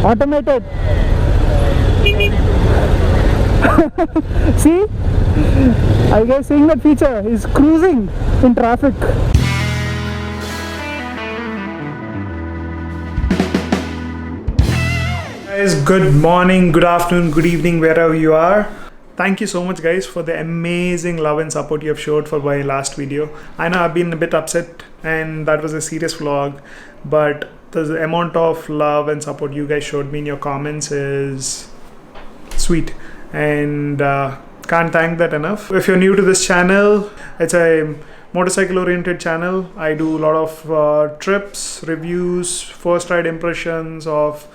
Automated. See, I guess seeing that feature is cruising in traffic. Guys, good morning, good afternoon, good evening, wherever you are. Thank you so much guys for the amazing love and support you have showed for my last video. I know I've been a bit upset and that was a serious vlog, but the amount of love and support you guys showed me in your comments is sweet, and can't thank that enough. If you're new to this channel, it's a motorcycle oriented channel. I do a lot of trips, reviews, first ride impressions of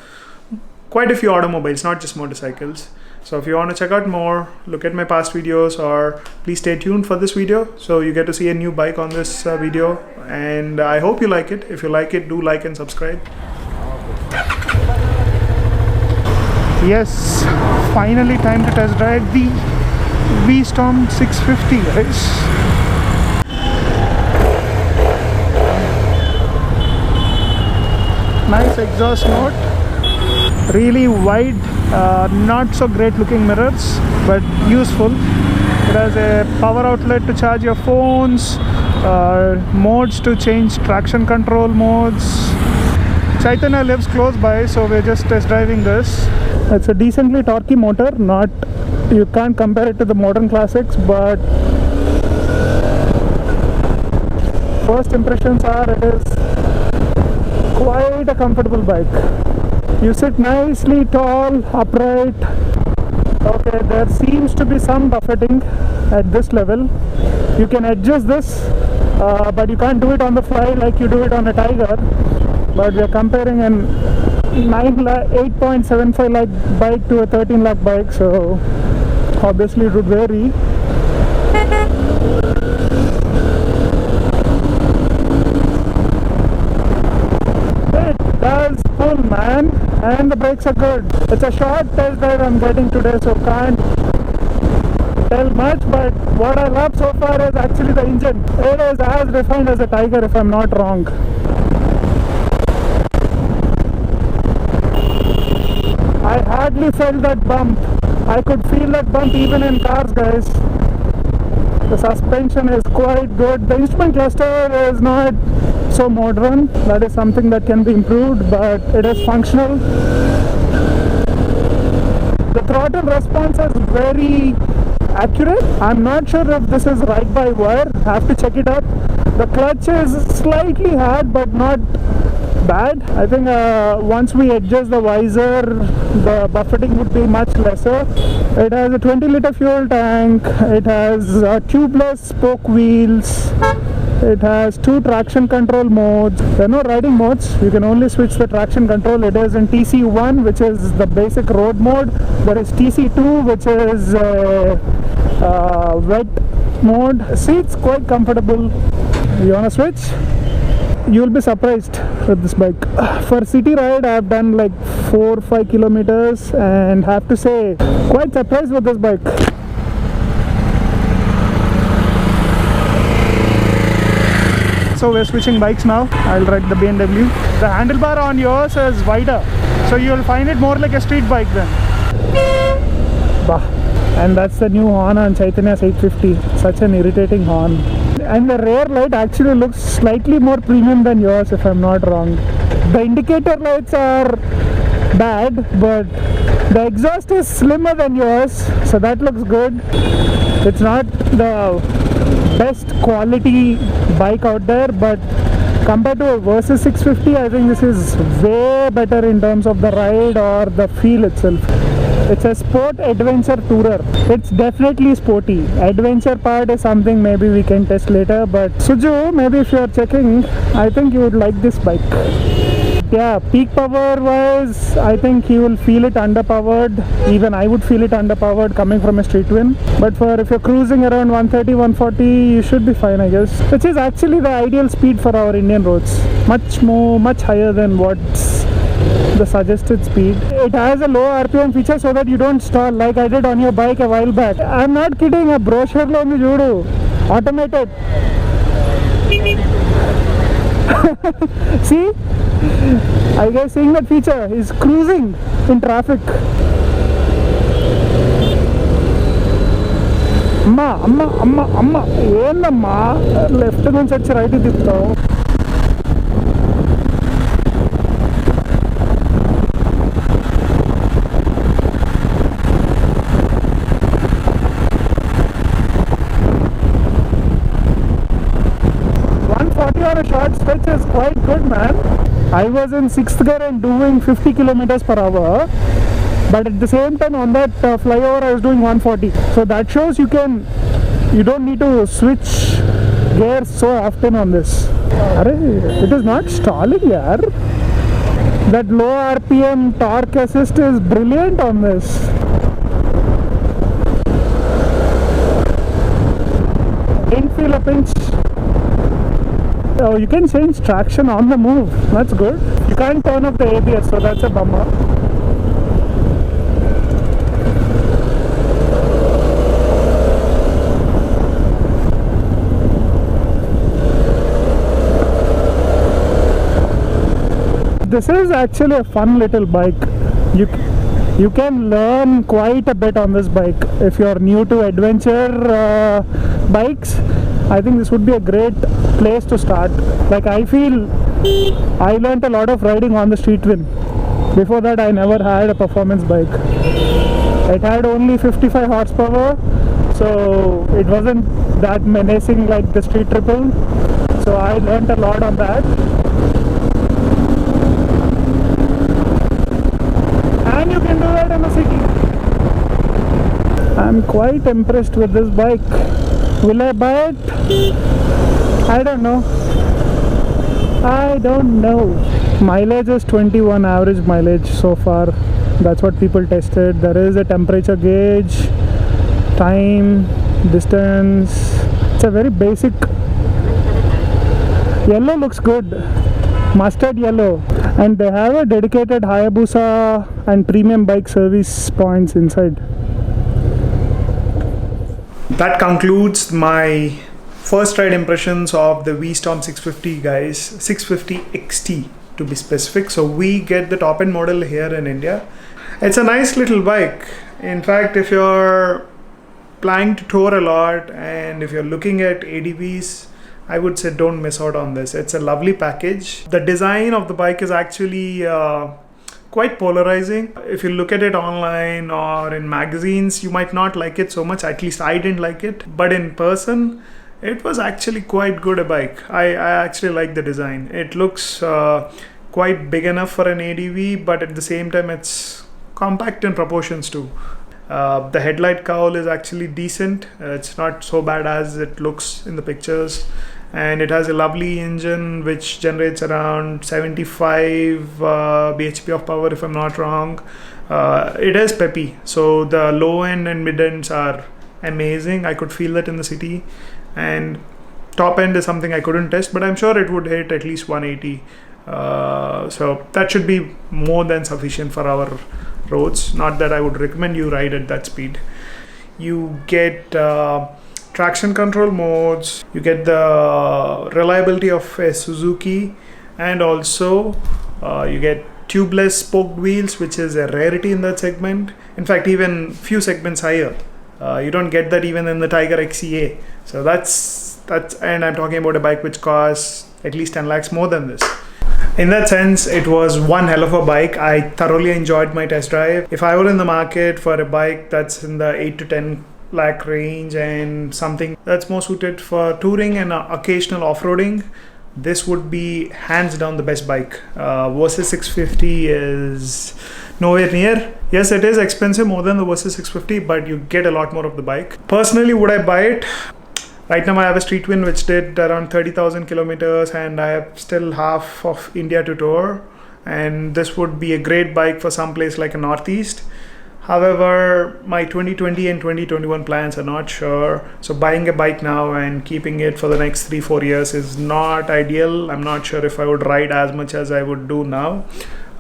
quite a few automobiles, not just motorcycles. So if you want to check out more, look at my past videos, or please stay tuned for this video so you get to see a new bike on this video, and I hope you like it. If you like it, do like and subscribe. Yes, finally time to test drive the V-Storm 650 guys. Nice exhaust note, really wide, not so great looking mirrors, but useful. It has a power outlet to charge your phones, modes to change traction control modes. Chaitanya lives close by, so we're just test driving this. It's a decently torquey motor, you can't compare it to the modern classics, but first impressions are it is quite a comfortable bike. You sit nicely tall, upright. Okay, there seems to be some buffeting at this level. You can adjust this, but you can't do it on the fly like you do it on a Tiger. But we are comparing an 8.75 lakh bike to a 13 lakh bike, so obviously it would vary. It does pull, man, and the brakes are good. It's a short test drive I'm getting today, so can't tell much, but what I love so far is actually the engine. It is as refined as a Tiger if I'm not wrong. I hardly felt that bump. I could feel that bump even in cars, guys. The suspension is quite good. The instrument cluster is not so modern. That is something that can be improved, but it is functional. The throttle response is very accurate. I'm not sure if this is right by wire. Have to check it out. The clutch is slightly hard, but not bad. I think once we adjust the visor, the buffeting would be much lesser. It has a 20-liter fuel tank. It has tubeless spoke wheels. It has 2 traction control modes. There are no riding modes. You can only switch the traction control. It is in TC1, which is the basic road mode. There is TC2, which is wet mode. Seats quite comfortable. You wanna switch? You will be surprised with this bike. For city ride, I have done like 4-5 kilometers, and have to say, quite surprised with this bike. So we're switching bikes now. I'll ride the BMW. The handlebar on yours is wider, so you'll find it more like a street bike then. Bah. And that's the new horn on Chaitanya's 850. Such an irritating horn. And the rear light actually looks slightly more premium than yours if I'm not wrong. The indicator lights are bad, but the exhaust is slimmer than yours, so that looks good. It's not the best quality bike out there, but compared to a Versys 650, I think this is way better in terms of the ride or the feel itself. It's a sport adventure tourer. It's definitely sporty. Adventure part is something maybe we can test later, but Suju, maybe if you're checking, I think you would like this bike. Yeah, peak power wise, I think you will feel it underpowered. Even I would feel it underpowered coming from a street twin. But for if you're cruising around 130, 140, you should be fine, I guess. Which is actually the ideal speed for our Indian roads. Much higher than what's the suggested speed. It has a low RPM feature so that you don't stall like I did on your bike a while back. I'm not kidding, a brochure lo judu. Automated. See, are you guys seeing that feature? He's cruising in traffic. Amma, ఏందమ్మా left నుంచి వచ్చి right తిప్పుతావు? On a short stretch is quite good, man. I was in 6th gear and doing 50 kilometers per hour, but at the same time on that flyover I was doing 140. So that shows you don't need to switch gears so often on this. It is not stalling, yaar. That low RPM torque assist is brilliant on this. Didn't feel a pinch. Oh, you can change traction on the move. That's good. You can't turn off the ABS, so that's a bummer. This is actually a fun little bike. You can learn quite a bit on this bike. If you're new to adventure bikes, I think this would be a great place to start. Like, I feel I learnt a lot of riding on the street twin. Before that I never had a performance bike. It had only 55 horsepower, so it wasn't that menacing like the street triple. So I learnt a lot on that. And you can do that in the city. I'm quite impressed with this bike. Will I buy it? I don't know. Mileage is 21 average mileage so far. That's what people tested. There is a temperature gauge, time, distance. It's a very basic. Yellow looks good. Mustard yellow. And they have a dedicated Hayabusa and premium bike service points inside. That concludes my first ride impressions of the V-Storm 650, guys. 650 XT to be specific. So we get the top end model here in India. It's a nice little bike. In fact, if you're planning to tour a lot and if you're looking at ADVs, I would say don't miss out on this. It's a lovely package. The design of the bike is actually quite polarizing. If you look at it online or in magazines, you might not like it so much. At least I didn't like it. But in person, it was actually quite good a bike. I actually like the design. It looks quite big enough for an ADV, but at the same time it's compact in proportions too. The headlight cowl is actually decent. It's not so bad as it looks in the pictures. And it has a lovely engine which generates around 75 bhp of power, if I'm not wrong. It is peppy, so the low end and mid ends are amazing. I could feel that in the city, and top end is something I couldn't test, but I'm sure it would hit at least 180. So that should be more than sufficient for our roads. Not that I would recommend you ride at that speed. You get traction control modes, you get the reliability of a Suzuki, and also you get tubeless spoked wheels, which is a rarity in that segment. In fact, even few segments higher. You don't get that even in the Tiger XEA. So that's and I'm talking about a bike which costs at least 10 lakhs more than this. In that sense, it was one hell of a bike. I thoroughly enjoyed my test drive. If I were in the market for a bike that's in the 8 to 10 lakh range and something that's more suited for touring and occasional off-roading, this would be hands down the best bike. Versus 650 is nowhere near. Yes, it is expensive, more than the Versus 650, but you get a lot more of the bike. Personally, would I buy it? Right now I have a street twin which did around 30,000 kilometers and I have still half of India to tour, and this would be a great bike for some place like a Northeast. However, my 2020 and 2021 plans are not sure, so buying a bike now and keeping it for the next 3-4 years is not ideal. I'm not sure if I would ride as much as I would do now.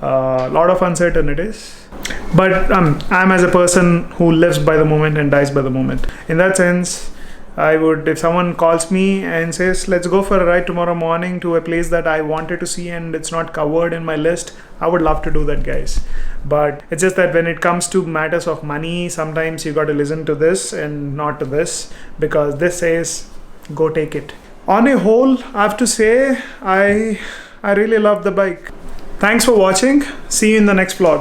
A lot of uncertainties, but I'm as a person who lives by the moment and dies by the moment. In that sense, I would, if someone calls me and says, let's go for a ride tomorrow morning to a place that I wanted to see and it's not covered in my list, I would love to do that, guys. But it's just that when it comes to matters of money, sometimes you got to listen to this and not to this, because this says, go take it. On a whole, I have to say, I really love the bike. Thanks for watching. See you in the next vlog.